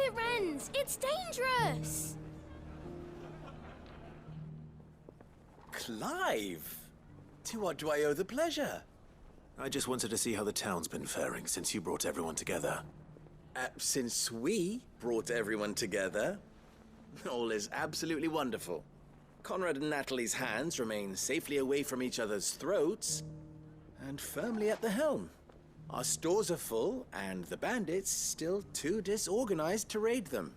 it, Wrens! It's dangerous! Clive! To what do I owe the pleasure? I just wanted to see how the town's been faring since you brought everyone together. Since we brought everyone together, all is absolutely wonderful. Konrad and Natalie's hands remain safely away from each other's throats and firmly at the helm. Our stores are full, and the bandits still too disorganized to raid them.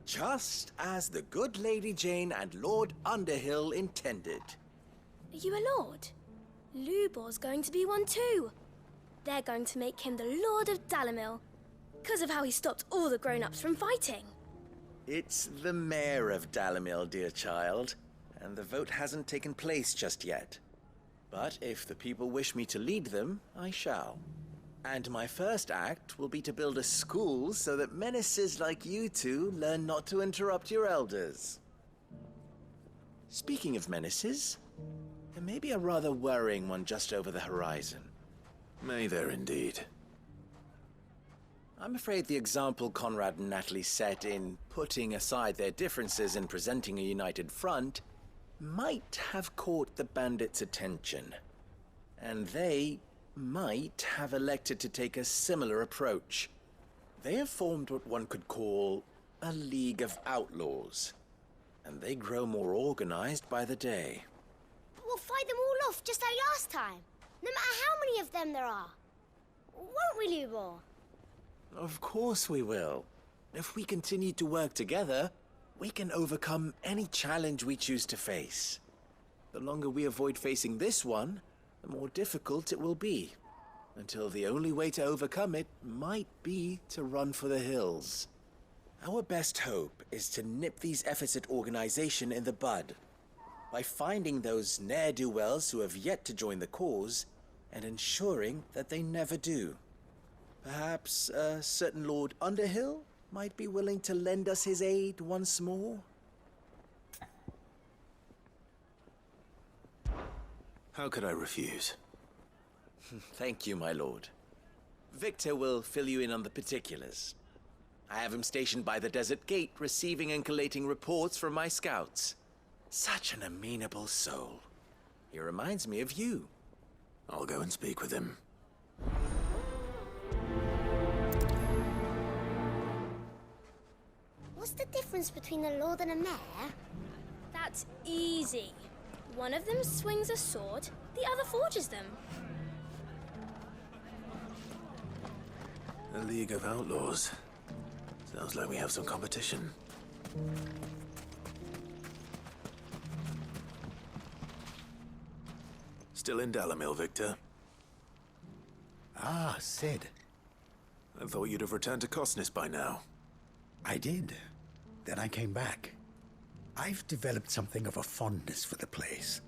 Just as the good Lady Jane and Lord Underhill intended. Are you a lord? Lubor's going to be one too. They're going to make him the Lord of Dalimil, because of how he stopped all the grown-ups from fighting. It's the mayor of Dalimil, dear child, and the vote hasn't taken place just yet. But if the people wish me to lead them, I shall. And my first act will be to build a school so that menaces like you two learn not to interrupt your elders. Speaking of menaces, there may be a rather worrying one just over the horizon. May there indeed. I'm afraid the example Konrad and Natalie set in putting aside their differences and presenting a united front might have caught the bandits' attention. And they might have elected to take a similar approach. They have formed what one could call a League of Outlaws, and they grow more organized by the day. But we'll fight them all off just like last time, no matter how many of them there are. Won't we, Lubor? Of course we will. If we continue to work together, we can overcome any challenge we choose to face. The longer we avoid facing this one, the more difficult it will be, until the only way to overcome it might be to run for the hills. Our best hope is to nip these efforts at organization in the bud, by finding those ne'er-do-wells who have yet to join the cause, and ensuring that they never do. Perhaps a certain Lord Underhill might be willing to lend us his aid once more? How could I refuse? Thank you, my lord. Viktor will fill you in on the particulars. I have him stationed by the desert gate, receiving and collating reports from my scouts. Such an amenable soul. He reminds me of you. I'll go and speak with him. What's the difference between a lord and a mayor? That's easy. One of them swings a sword, the other forges them. A League of Outlaws. Sounds like we have some competition. Still in Dalimil, Viktor? Ah, Sid. I thought you'd have returned to Kosnis by now. I did. Then I came back. I've developed something of a fondness for the place.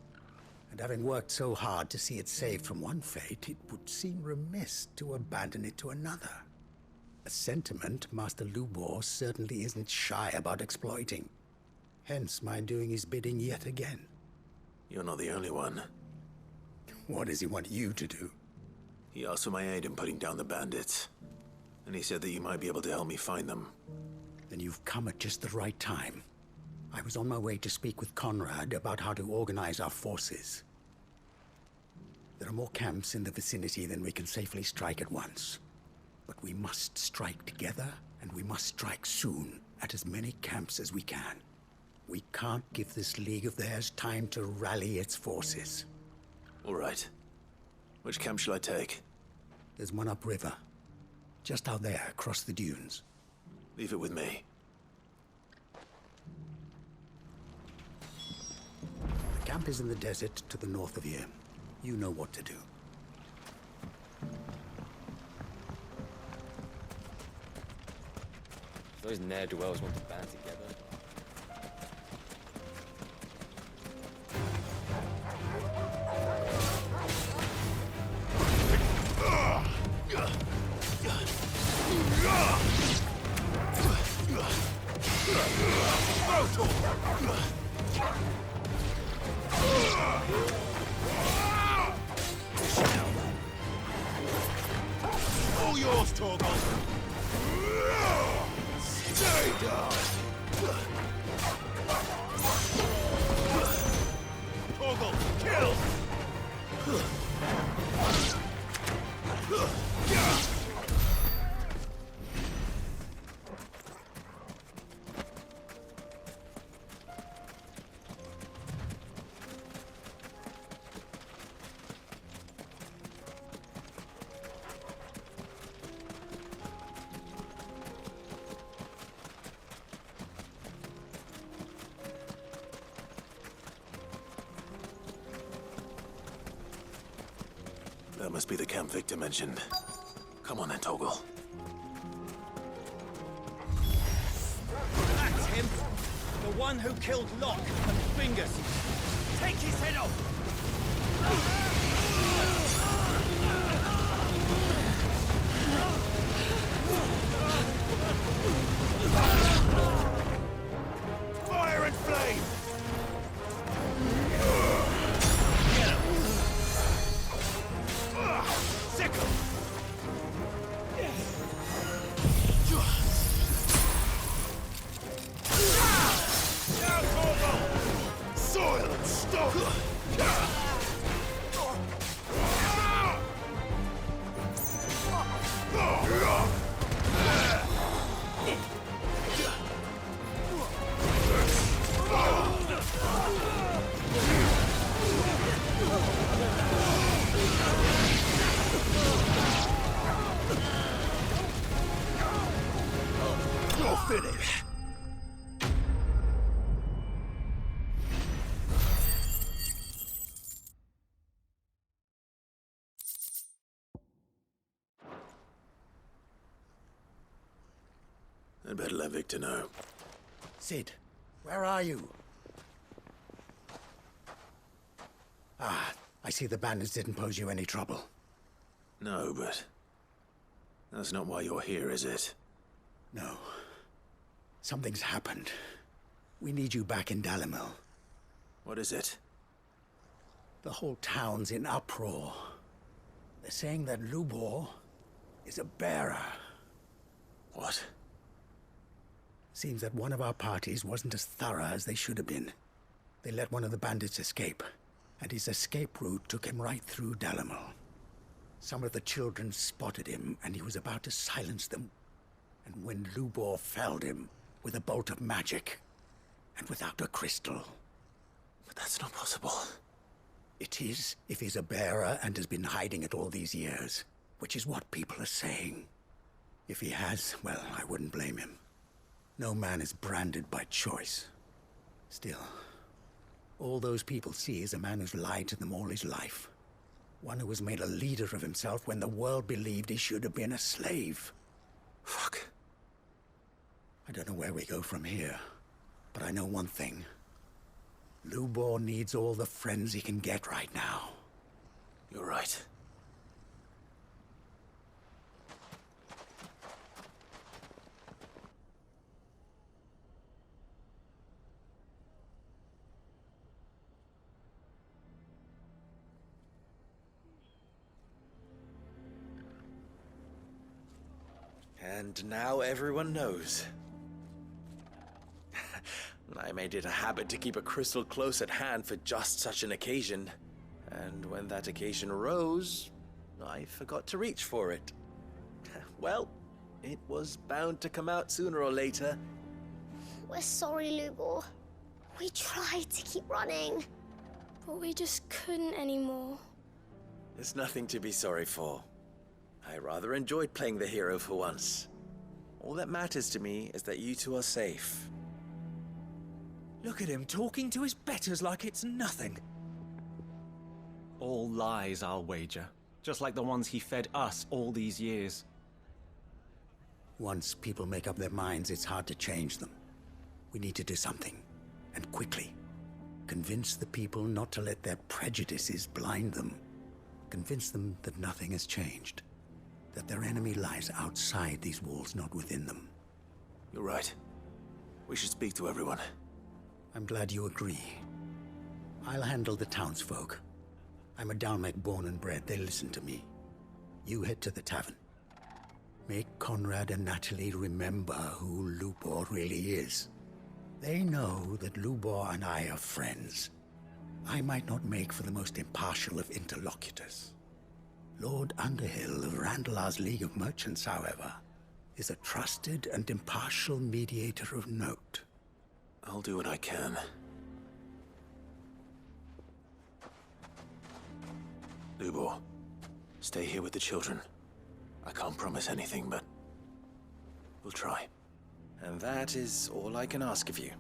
And having worked so hard to see it saved from one fate, it would seem remiss to abandon it to another. A sentiment Master Lubor certainly isn't shy about exploiting. Hence my doing his bidding yet again. You're not the only one. What does he want you to do? He asked for my aid in putting down the bandits. And he said that you might be able to help me find them. Then you've come at just the right time. I was on my way to speak with Konrad about how to organize our forces. There are more camps in the vicinity than we can safely strike at once. But we must strike together, and we must strike soon at as many camps as we can. We can't give this league of theirs time to rally its forces. All right. Which camp shall I take? There's one upriver. Just out there, across the dunes. Leave it with me. The camp is in the desert to the north of here. You know what to do. Those ne'er-do-wells want to band together. All yours, Torgal. Toggle, kill! That must be the camp Viktor mentioned. Come on then, Toggle. That's him! The one who killed Locke and Fingers! Take his head off! Fire and flame! Sickle! Now, Toggle! Soil and stone! You're finished! I'd better let Viktor know. Sid, where are you? Ah, I see the bandits didn't pose you any trouble. No, but... that's not why you're here, is it? No. Something's happened. We need you back in Dalimil. What is it? The whole town's in uproar. They're saying that Lubor is a bearer. What? Seems that one of our parties wasn't as thorough as they should have been. They let one of the bandits escape, and his escape route took him right through Dalimil. Some of the children spotted him, and he was about to silence them. And when Lubor felled him with a bolt of magic, and without a crystal. But that's not possible. It is, if he's a bearer and has been hiding it all these years, which is what people are saying. If he has, well, I wouldn't blame him. No man is branded by choice. Still, all those people see is a man who's lied to them all his life. One who was made a leader of himself when the world believed he should have been a slave. Fuck. I don't know where we go from here, but I know one thing. Lubor needs all the friends he can get right now. You're right. And now everyone knows. I made it a habit to keep a crystal close at hand for just such an occasion. And when that occasion arose, I forgot to reach for it. Well, it was bound to come out sooner or later. We're sorry, Lubor. We tried to keep running. But we just couldn't anymore. There's nothing to be sorry for. I rather enjoyed playing the hero for once. All that matters to me is that you two are safe. Look at him talking to his betters like it's nothing. All lies, I'll wager. Just like the ones he fed us all these years. Once people make up their minds, it's hard to change them. We need to do something, and quickly. Convince the people not to let their prejudices blind them. Convince them that nothing has changed. That their enemy lies outside these walls, not within them. You're right. We should speak to everyone. I'm glad you agree. I'll handle the townsfolk. I'm a Dalmek born and bred. They listen to me. You head to the tavern. Make Konrad and Natalie remember who Lubor really is. They know that Lubor and I are friends. I might not make for the most impartial of interlocutors. Lord Underhill of Randalar's League of Merchants, however, is a trusted and impartial mediator of note. I'll do what I can. Lubor, stay here with the children. I can't promise anything, but we'll try. And that is all I can ask of you.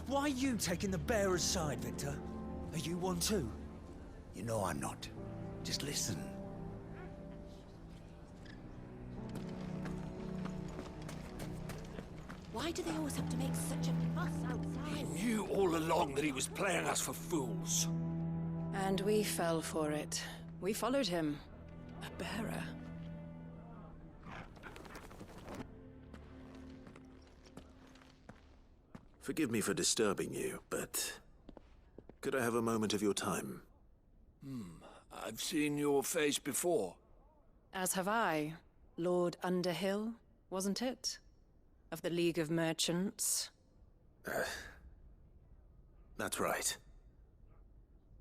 Why are you taking the bearer's side, Viktor? Are you one too? You know I'm not. Just listen. Why do they always have to make such a fuss outside? Knew all along that he was playing us for fools. And we fell for it. We followed him. A bearer. Forgive me for disturbing you, but could I have a moment of your time? I've seen your face before. As have I. Lord Underhill, wasn't it? Of the League of Merchants. That's right.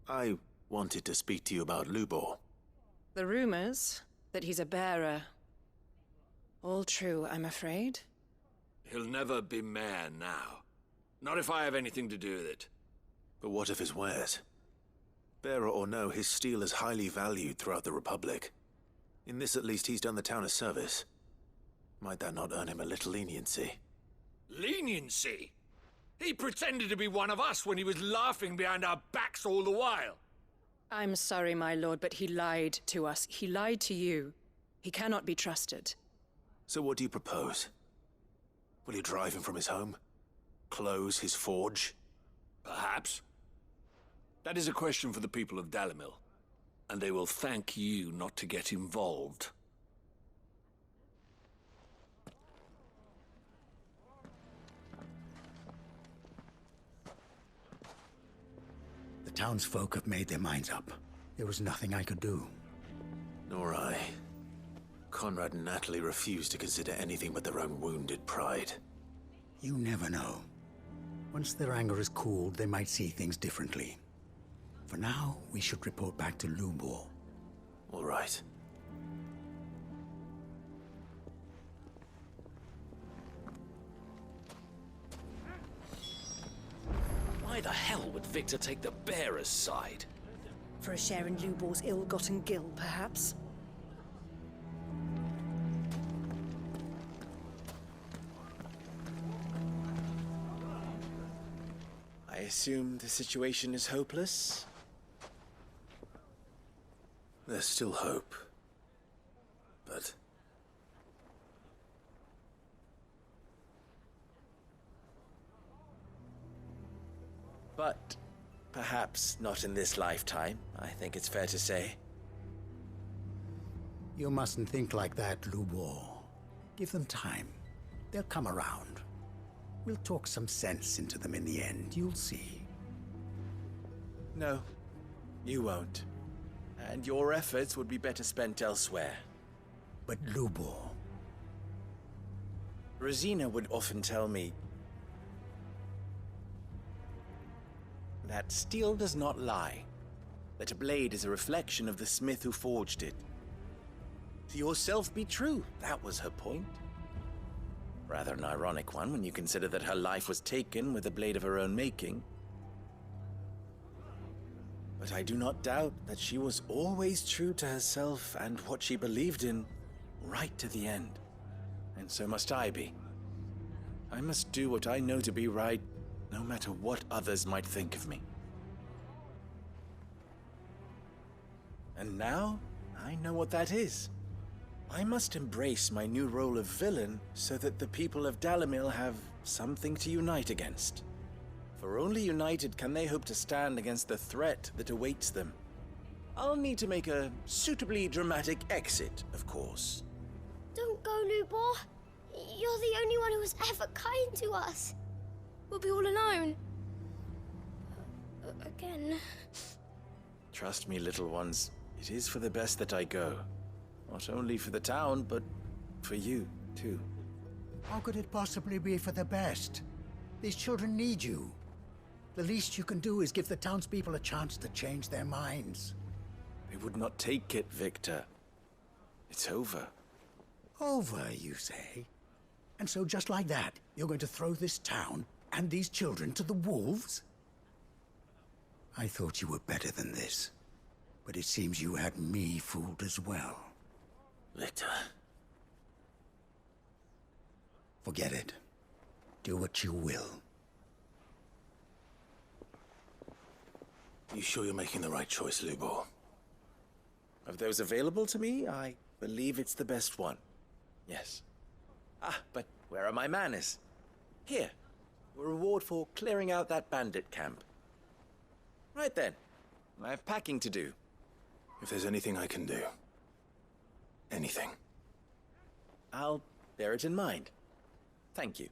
I wanted to speak to you about Lubor. The rumors that he's a bearer. All true, I'm afraid. He'll never be mayor now. Not if I have anything to do with it. But what of his wares? Bearer or no, his steel is highly valued throughout the Republic. In this at least, he's done the town a service. Might that not earn him a little leniency? Leniency? He pretended to be one of us when he was laughing behind our backs all the while. I'm sorry, my lord, but he lied to us. He lied to you. He cannot be trusted. So what do you propose? Will you drive him from his home? Close his forge? Perhaps. That is a question for the people of Dalimil. And they will thank you not to get involved. The townsfolk have made their minds up. There was nothing I could do. Nor I. Konrad and Natalie refuse to consider anything but their own wounded pride. You never know. Once their anger is cooled, they might see things differently. For now, we should report back to Lubor. All right. Why the hell would Viktor take the bearer's side? For a share in Lubor's ill-gotten gil, perhaps? I assume the situation is hopeless? There's still hope. But perhaps not in this lifetime, I think it's fair to say. You mustn't think like that, Lubor. Give them time. They'll come around. We'll talk some sense into them in the end, you'll see. No, you won't. And your efforts would be better spent elsewhere. But Lubor... Rosina would often tell me that steel does not lie, that a blade is a reflection of the smith who forged it. To yourself be true, that was her point. Rather an ironic one when you consider that her life was taken with a blade of her own making. But I do not doubt that she was always true to herself and what she believed in, right to the end. And so must I be. I must do what I know to be right, no matter what others might think of me. And now, I know what that is. I must embrace my new role of villain so that the people of Dalimil have something to unite against. For only united can they hope to stand against the threat that awaits them. I'll need to make a suitably dramatic exit, of course. Don't go, Lubor. You're the only one who was ever kind to us. We'll be all alone. again. Trust me, little ones. It is for the best that I go. Not only for the town, but for you, too. How could it possibly be for the best? These children need you. The least you can do is give the townspeople a chance to change their minds. They would not take it, Viktor. It's over. Over, you say? And so just like that, you're going to throw this town and these children to the wolves? I thought you were better than this. But it seems you had me fooled as well. Viktor. Forget it. Do what you will. You sure you're making the right choice, Lubor? Of those available to me, I believe it's the best one. Yes. Ah, but where are my manners? Here. A reward for clearing out that bandit camp. Right then. I have packing to do. If there's anything I can do. Anything. I'll bear it in mind. Thank you.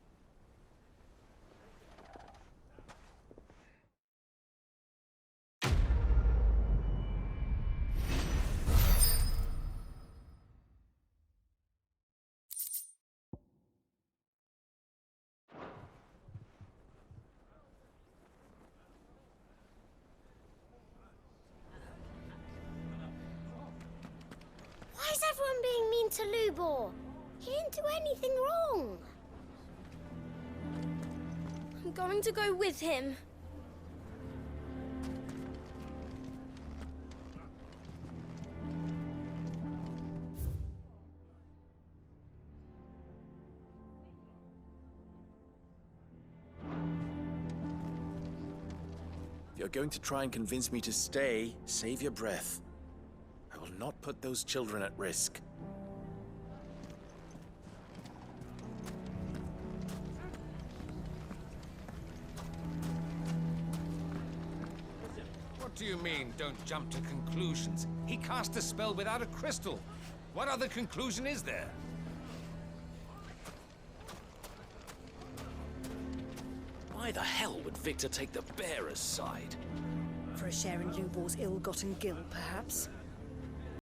Why is everyone being mean to Lubor? He didn't do anything wrong. I'm going to go with him. If you're going to try and convince me to stay, save your breath. I will not put those children at risk. What do you mean, don't jump to conclusions? He cast a spell without a crystal. What other conclusion is there? Why the hell would Viktor take the bearer's side? For a share in Lubor's ill-gotten gil, perhaps?